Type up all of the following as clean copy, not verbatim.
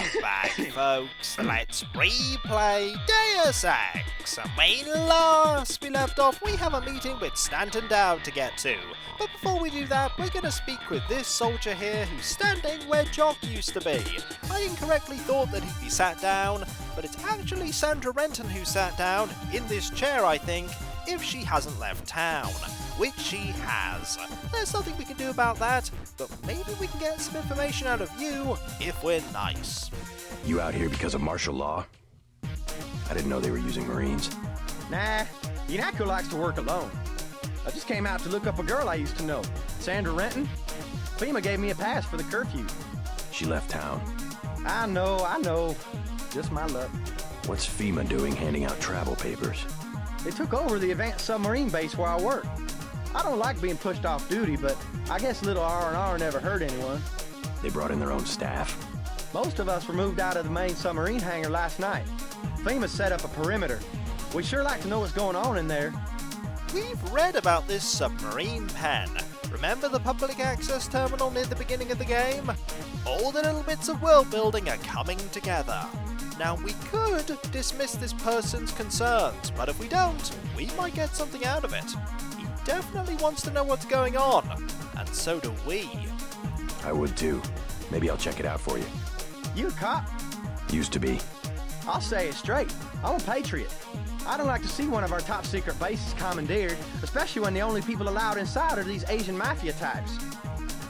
Welcome back, folks. Let's replay Deus Ex. When last we left off, we have a meeting with Stanton Dowd to get to. But before we do that, we're going to speak with this soldier here who's standing where Jock used to be. I incorrectly thought that he'd be sat down, but it's actually Sandra Renton who sat down, in this chair I think, if she hasn't left town. Which she has. There's nothing we can do about that, but maybe we can get some information out of you if we're nice. You out here because of martial law? I didn't know they were using Marines. Nah, Yanako likes to work alone. I just came out to look up a girl I used to know, Sandra Renton. FEMA gave me a pass for the curfew. She left town. I know. Just my luck. What's FEMA doing handing out travel papers? They took over the advanced submarine base where I work. I don't like being pushed off duty, but I guess a little R&R never hurt anyone. They brought in their own staff. Most of us were moved out of the main submarine hangar last night. FEMA set up a perimeter. We'd sure like to know what's going on in there. We've read about this submarine pen. Remember the public access terminal near the beginning of the game? All the little bits of world building are coming together. Now we could dismiss this person's concerns, but if we don't, we might get something out of it. He definitely wants to know what's going on, and so do we. I would too. Maybe I'll check it out for you. You a cop? Used to be. I'll say it straight. I'm a patriot. I don't like to see one of our top secret bases commandeered, especially when the only people allowed inside are these Asian mafia types.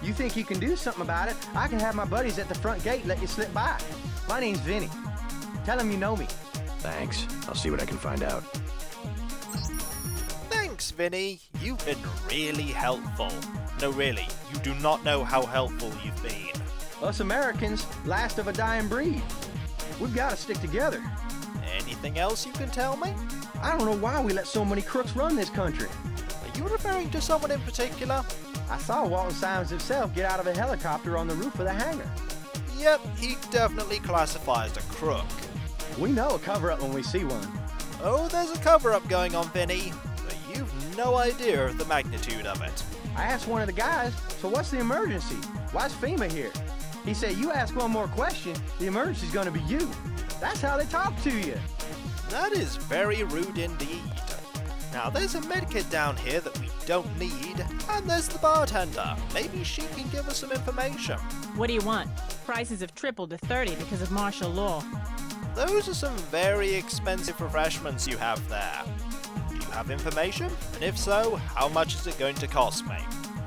You think you can do something about it, I can have my buddies at the front gate let you slip by. My name's Vinny. Tell them you know me. Thanks. I'll see what I can find out. Thanks, Vinny. You've been really helpful. No, really, you do not know how helpful you've been. Us Americans, last of a dying breed. We've got to stick together. Anything else you can tell me? I don't know why we let so many crooks run this country. Are you referring to someone in particular? I saw Walton Simons himself get out of a helicopter on the roof of the hangar. Yep, he definitely classifies as a crook. We know a cover-up when we see one. Oh, there's a cover-up going on, Vinny, but you've no idea of the magnitude of it. I asked one of the guys, so what's the emergency? Why's FEMA here? He said, you ask one more question, the emergency's gonna be you. That's how they talk to you. That is very rude indeed. Now, there's a medkit down here that we don't need, and there's the bartender. Maybe she can give us some information. What do you want? Prices have tripled to 30 because of martial law. Those are some very expensive refreshments you have there. Do you have information? And if so, how much is it going to cost me?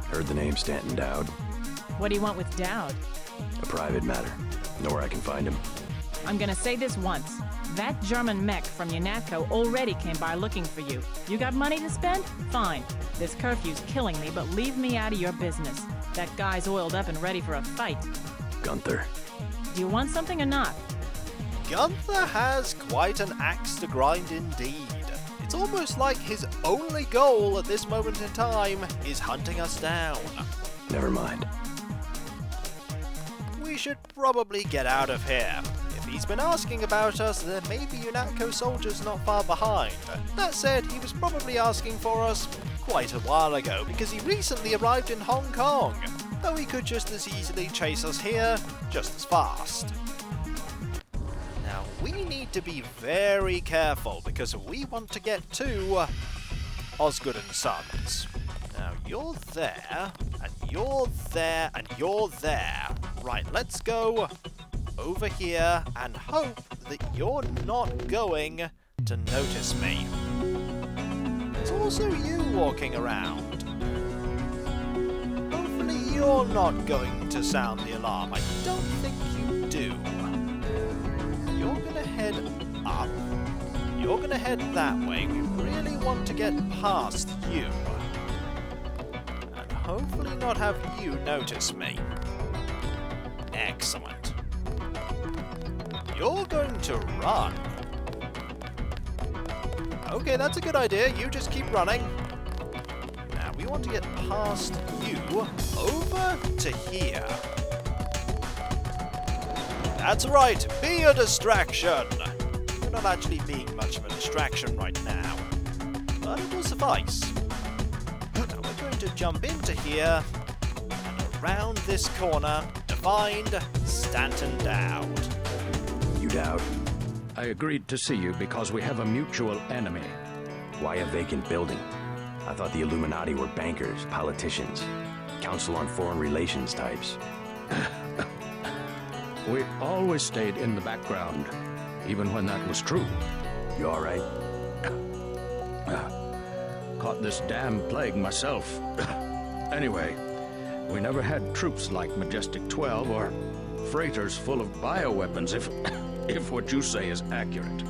Heard the name Stanton Dowd. What do you want with Dowd? A private matter. Know where I can find him. I'm gonna say this once. That German mech from Yanako already came by looking for you. You got money to spend? Fine. This curfew's killing me, but leave me out of your business. That guy's oiled up and ready for a fight. Gunther. Do you want something or not? Gunther has quite an axe to grind indeed. It's almost like his only goal at this moment in time is hunting us down. Never mind. We should probably get out of here. If he's been asking about us, then maybe Unatco soldiers not far behind. That said, he was probably asking for us quite a while ago because he recently arrived in Hong Kong, though he could just as easily chase us here just as fast. Now, we need to be very careful because we want to get to Osgood and Sons. Now, you're there, and you're there, and you're there. Right, let's go over here and hope that you're not going to notice me. There's also you walking around. Hopefully you're not going to sound the alarm. I don't think you do. You're gonna head up. You're gonna head that way. We really want to get past you. And hopefully not have you notice me. Excellent. You're going to run. Okay, that's a good idea. You just keep running. Now, we want to get past you over to here. That's right, be a distraction. You're not actually being much of a distraction right now, but it will suffice. Now we're going to jump into here and around this corner, find Stanton Dowd. You Dowd? I agreed to see you because we have a mutual enemy. Why a vacant building? I thought the Illuminati were bankers, politicians, Council on Foreign Relations types. We always stayed in the background, even when that was true. You all right? Caught this damn plague myself. Anyway, we never had troops like Majestic 12 or freighters full of bioweapons, if what you say is accurate.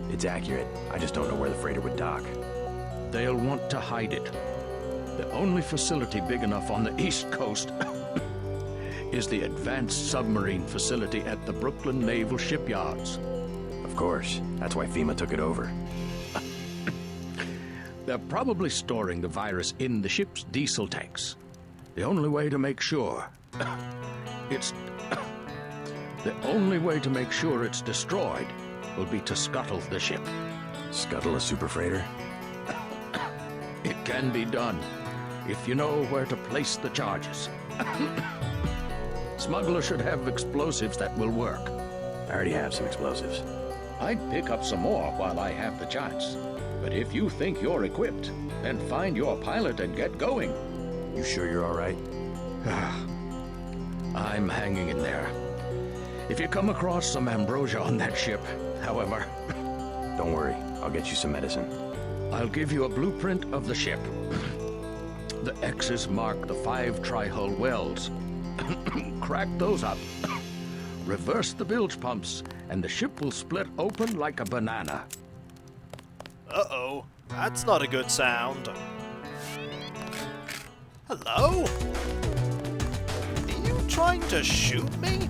It's accurate. I just don't know where the freighter would dock. They'll want to hide it. The only facility big enough on the East Coast is the Advanced Submarine Facility at the Brooklyn Naval Shipyards. Of course. That's why FEMA took it over. They're probably storing the virus in the ship's diesel tanks. The only way to make sure it's destroyed will be to scuttle the ship. Scuttle a super freighter? It can be done if you know where to place the charges. Smuggler should have explosives that will work. I already have some explosives. I'd pick up some more while I have the chance. But if you think you're equipped, then find your pilot and get going. You sure you're all right? I'm hanging in there. If you come across some ambrosia on that ship, however... Don't worry, I'll get you some medicine. I'll give you a blueprint of the ship. The X's mark the 5 tri-hull wells. Crack those up. Reverse the bilge pumps, and the ship will split open like a banana. Uh-oh, that's not a good sound. Hello? Are you trying to shoot me?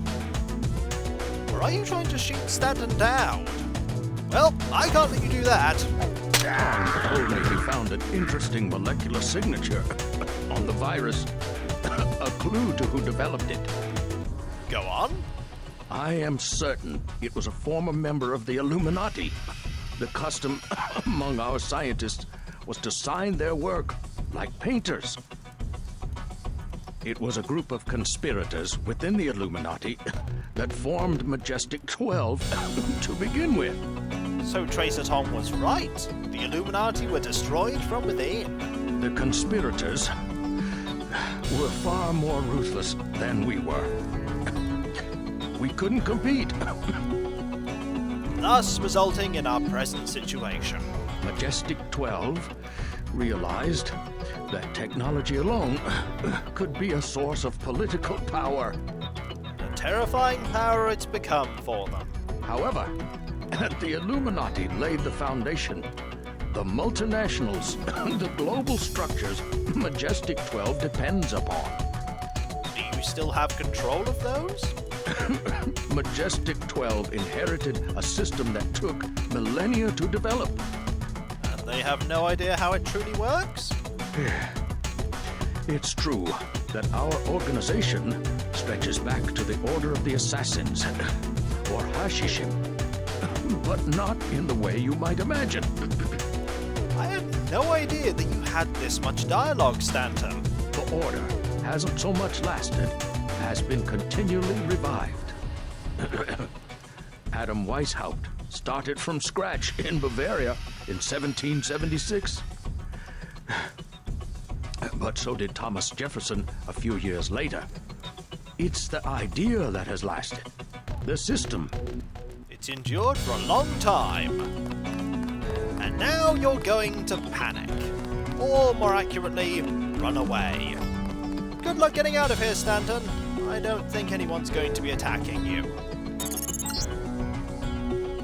Or are you trying to shoot Stanton Dowd? Well, I can't let you do that. Tom told me he found an interesting molecular signature on the virus. A clue to who developed it. Go on. I am certain it was a former member of the Illuminati. The custom among our scientists was to sign their work like painters. It was a group of conspirators within the Illuminati that formed Majestic 12 to begin with. So Tracer Tom was right. The Illuminati were destroyed from within. The conspirators were far more ruthless than we were. We couldn't compete. Thus resulting in our present situation. Majestic 12 realized that technology alone could be a source of political power. The terrifying power it's become for them. However, the Illuminati laid the foundation. The multinationals, the global structures Majestic 12 depends upon. Do you still have control of those? Majestic 12 inherited a system that took millennia to develop. And they have no idea how it truly works? It's true that our organization stretches back to the Order of the Assassins, or Hashishim, but not in the way you might imagine. I had no idea that you had this much dialogue, Stanton. The Order hasn't so much lasted, has been continually revived. Adam Weishaupt started from scratch in Bavaria in 1776. But so did Thomas Jefferson a few years later. It's the idea that has lasted. The system. It's endured for a long time. And now you're going to panic. Or, more accurately, run away. Good luck getting out of here, Stanton. I don't think anyone's going to be attacking you.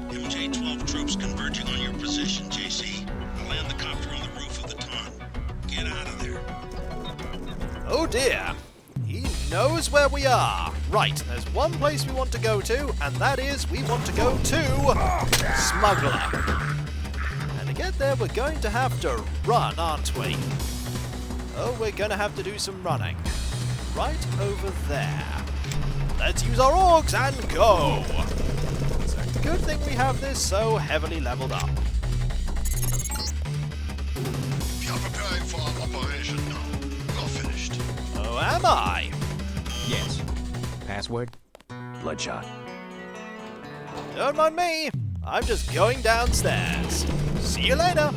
MJ-12 troops converging on your position, JC. I'll land the copter on the roof of the ton. Get out of there. Oh dear. He knows where we are. Right, there's one place we want to go to, and that is we want to go to Smuggler. And to get there, we're going to have to run, aren't we? Oh, we're going to have to do some running. Right over there. Let's use our orgs and go! It's a good thing we have this so heavily leveled up. You're preparing for our operation now. You're finished. Oh, am I? Yes. Password? Bloodshot. Don't mind me. I'm just going downstairs. See you later.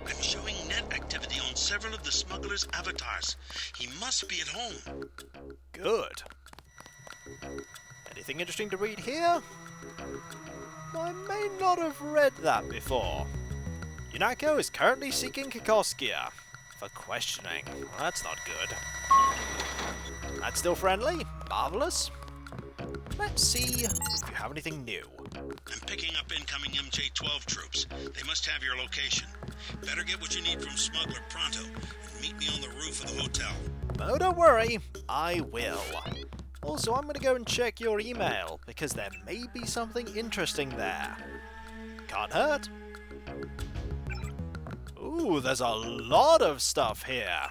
I'm showing net activity on several of the smuggler's avatars. He must be at home. Good. Anything interesting to read here? I may not have read that before. Yunako is currently seeking Kikoskia for questioning. Well, that's not good. That's still friendly? Marvelous. Let's see if you have anything new. I'm picking up incoming MJ-12 troops. They must have your location. Better get what you need from Smuggler pronto and meet me on the roof of the hotel. Oh, don't worry. I will. Also, I'm going to go and check your email, because there may be something interesting there. Can't hurt. Ooh, there's a lot of stuff here.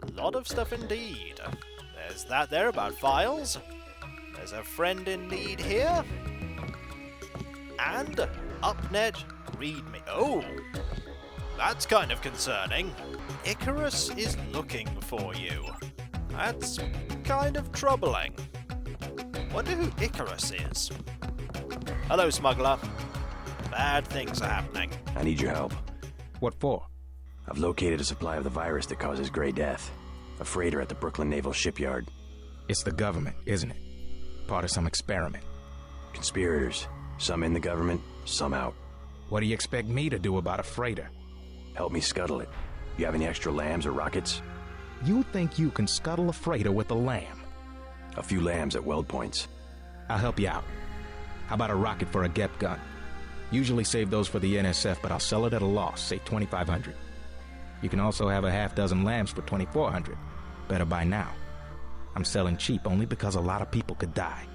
A lot of stuff indeed. There's that there about files. There's a friend in need here. And upnet readme. Oh, that's kind of concerning. Icarus is looking for you. That's kind of troubling. Wonder who Icarus is. Hello, smuggler. Bad things are happening. I need your help. What for? I've located a supply of the virus that causes Grey Death. A freighter at the Brooklyn Naval Shipyard. It's the government, isn't it? Part of some experiment. Conspirators. Some in the government, some out. What do you expect me to do about a freighter? Help me scuttle it. You have any extra lambs or rockets? You think you can scuttle a freighter with a lamb? A few lambs at weld points. I'll help you out. How about a rocket for a GEP gun? Usually save those for the NSF, but I'll sell it at a loss, say 2,500. You can also have a half dozen lambs for 2,400. Better buy now. I'm selling cheap only because a lot of people could die.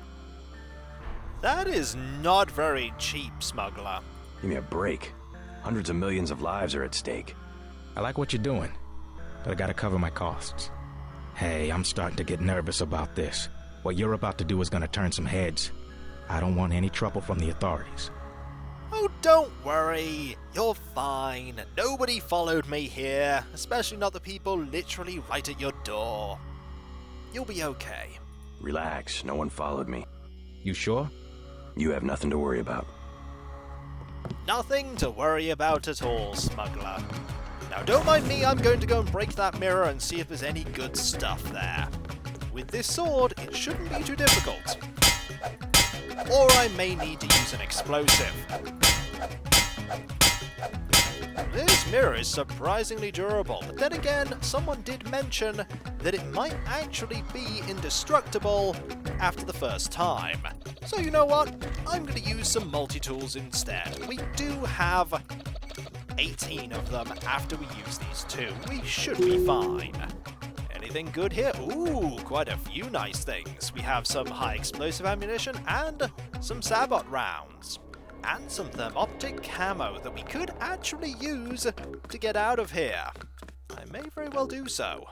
That is not very cheap, smuggler. Give me a break. Hundreds of millions of lives are at stake. I like what you're doing, but I gotta cover my costs. Hey, I'm starting to get nervous about this. What you're about to do is gonna turn some heads. I don't want any trouble from the authorities. Oh, don't worry. You're fine. Nobody followed me here, especially not the people literally right at your door. You'll be okay. Relax, no one followed me. You sure? You have nothing to worry about. Nothing to worry about at all, smuggler. Now don't mind me, I'm going to go and break that mirror and see if there's any good stuff there. With this sword, it shouldn't be too difficult. Or I may need to use an explosive. This mirror is surprisingly durable, but then again, someone did mention that it might actually be indestructible after the first time. So you know what? I'm going to use some multi-tools instead. We do have 18 of them after we use these two. We should be fine. Anything good here? Ooh, quite a few nice things. We have some high explosive ammunition and some sabot rounds. And some thermoptic camo that we could actually use to get out of here. I may very well do so.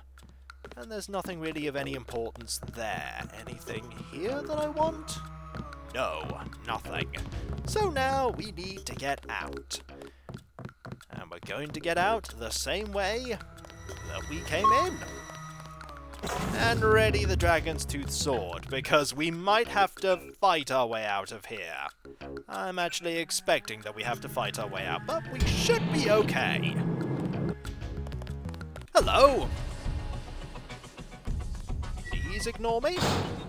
And there's nothing really of any importance there. Anything here that I want? No, nothing. So now we need to get out. And we're going to get out the same way that we came in. And ready the Dragon's Tooth Sword, because we might have to fight our way out of here. I'm actually expecting that we have to fight our way out, but we should be okay. Hello? Please ignore me.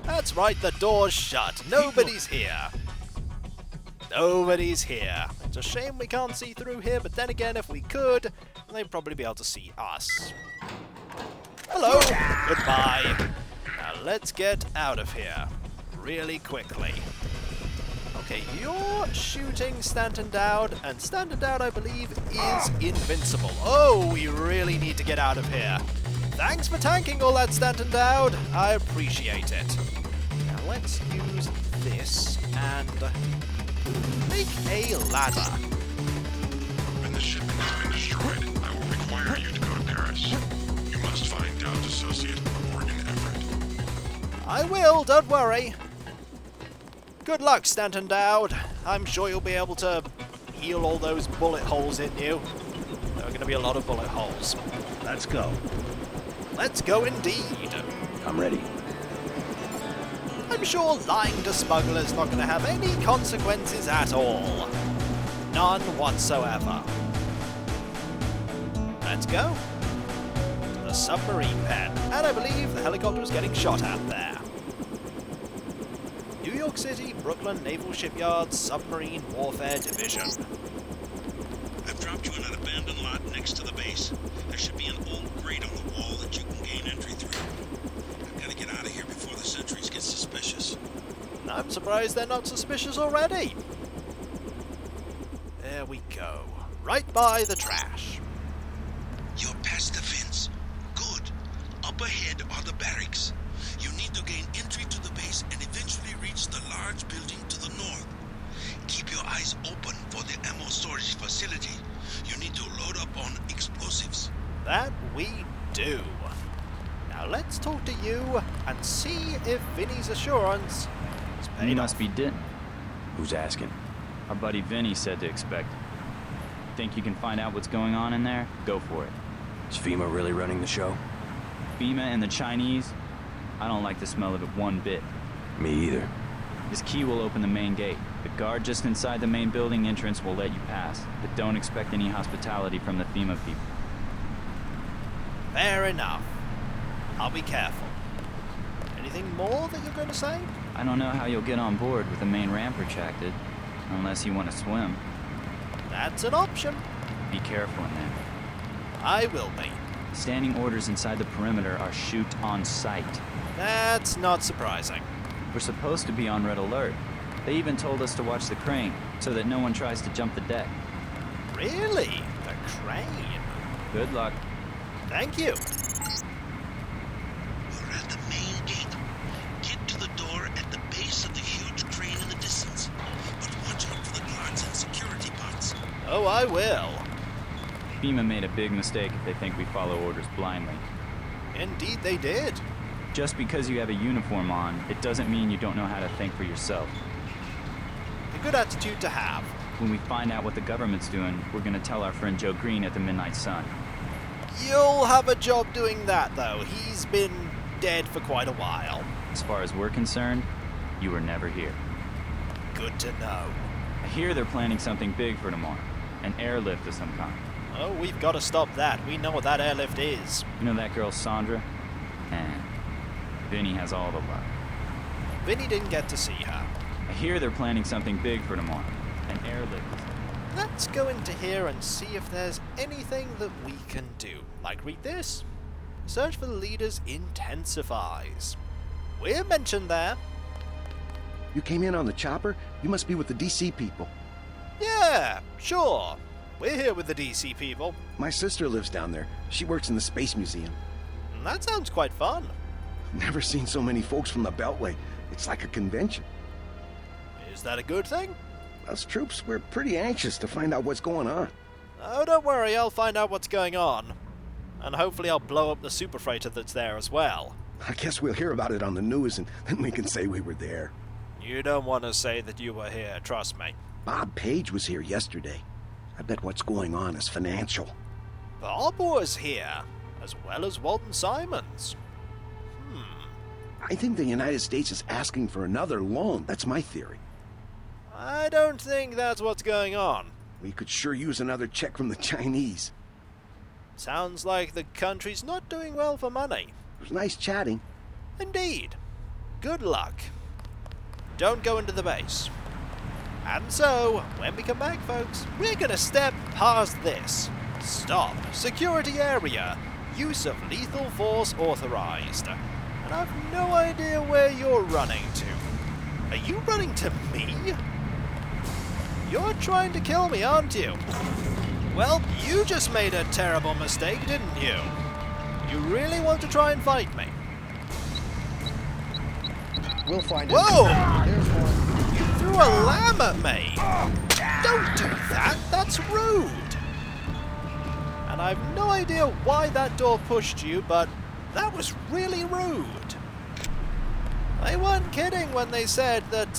That's right, the door's shut. Nobody's here. Nobody's here. It's a shame we can't see through here, but then again, if we could, they'd probably be able to see us. Hello! Goodbye. Now let's get out of here. Really quickly. Okay, you're shooting Stanton Dowd, and Stanton Dowd, I believe, is invincible. Oh, we really need to get out of here. Thanks for tanking all that, Stanton Dowd. I appreciate it. Now let's use this and make a ladder. When the shipment has been destroyed, I will require you to go to Paris. You must find Dowd's associate, Morgan Everett. I will, don't worry. Good luck, Stanton Dowd. I'm sure you'll be able to heal all those bullet holes in you. There are going to be a lot of bullet holes. Let's go. Let's go indeed. I'm ready. I'm sure lying to smugglers not going to have any consequences at all. None whatsoever. Let's go. To the submarine pen. And I believe the helicopter was getting shot at there. New York City, Brooklyn Naval Shipyard Submarine Warfare Division. I've dropped you in an abandoned lot next to the base. There should be an old grate on the wall that you can gain entry through. I've got to get out of here before the sentries get suspicious. I'm surprised they're not suspicious already. There we go. Right by the trash. You're past the fence. Good. Up ahead are the barracks. You need to gain entry to the base and eventually reach the large building to the north. Keep your eyes open for the ammo storage facility. You need to load up on explosives. That we do. Now let's talk to you and see if Vinny's assurance is paid You off. must be Denton. Who's asking? Our buddy Vinny said to expect. Think you can find out what's going on in there? Go for it. Is FEMA really running the show? FEMA and the Chinese? I don't like the smell of it one bit. Me either. This key will open the main gate. The guard just inside the main building entrance will let you pass, but don't expect any hospitality from the FEMA people. Fair enough. I'll be careful. Anything more that you're going to say? I don't know how you'll get on board with the main ramp retracted, unless you want to swim. That's an option. Be careful in there. I will be. Standing orders inside the perimeter are shoot on sight. That's not surprising. We're supposed to be on red alert. They even told us to watch the crane, so that no one tries to jump the deck. Really? The crane? Good luck. Thank you. We're at the main gate. Get to the door at the base of the huge crane in the distance. But watch out for the guards and security bots. Oh, I will. FEMA made a big mistake if they think we follow orders blindly. Indeed they did. Just because you have a uniform on, it doesn't mean you don't know how to think for yourself. A good attitude to have. When we find out what the government's doing, we're gonna tell our friend Joe Green at the Midnight Sun. You'll have a job doing that, though. He's been dead for quite a while. As far as we're concerned, you were never here. Good to know. I hear they're planning something big for tomorrow. An airlift of some kind. Oh, we've got to stop that. We know what that airlift is. You know that girl Sandra? Vinny has all the luck. Vinny didn't get to see her. I hear they're planning something big for tomorrow. An airlift. Let's go into here and see if there's anything that we can do. Like read this. Search for the leaders intensifies. We're mentioned there. You came in on the chopper? You must be with the DC people. Yeah, sure. We're here with the DC people. My sister lives down there. She works in the Space Museum. That sounds quite fun. Never seen so many folks from the Beltway. It's like a convention. Is that a good thing? Us troops, we're pretty anxious to find out what's going on. Oh, don't worry, I'll find out what's going on. And hopefully I'll blow up the super freighter that's there as well. I guess we'll hear about it on the news and then we can say we were there. You don't want to say that you were here, trust me. Bob Page was here yesterday. I bet what's going on is financial. Bob was here, as well as Walton Simons. I think the United States is asking for another loan. That's my theory. I don't think that's what's going on. We could sure use another check from the Chinese. Sounds like the country's not doing well for money. It was nice chatting. Indeed. Good luck. Don't go into the base. And so, when we come back, folks, we're gonna step past this. Stop. Security area. Use of lethal force authorized. And I've no idea where you're running to. Are you running to me? You're trying to kill me, aren't you? Well, you just made a terrible mistake, didn't you? You really want to try and fight me? We'll find Whoa! There's one. You threw a lamb at me! Don't do that, that's rude! And I've no idea why that door pushed you, but that was really rude. They weren't kidding when they said that,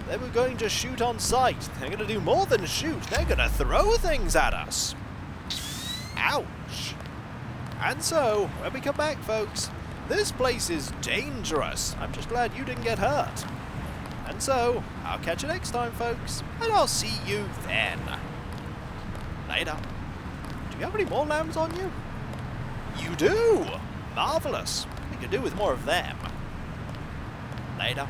they were going to shoot on sight. They're going to do more than shoot, they're going to throw things at us. Ouch. And so, when we come back, folks, this place is dangerous. I'm just glad you didn't get hurt. And so, I'll catch you next time, folks, and I'll see you then. Later. Do you have any more lambs on you? You do! Marvelous. We could do with more of them. Later.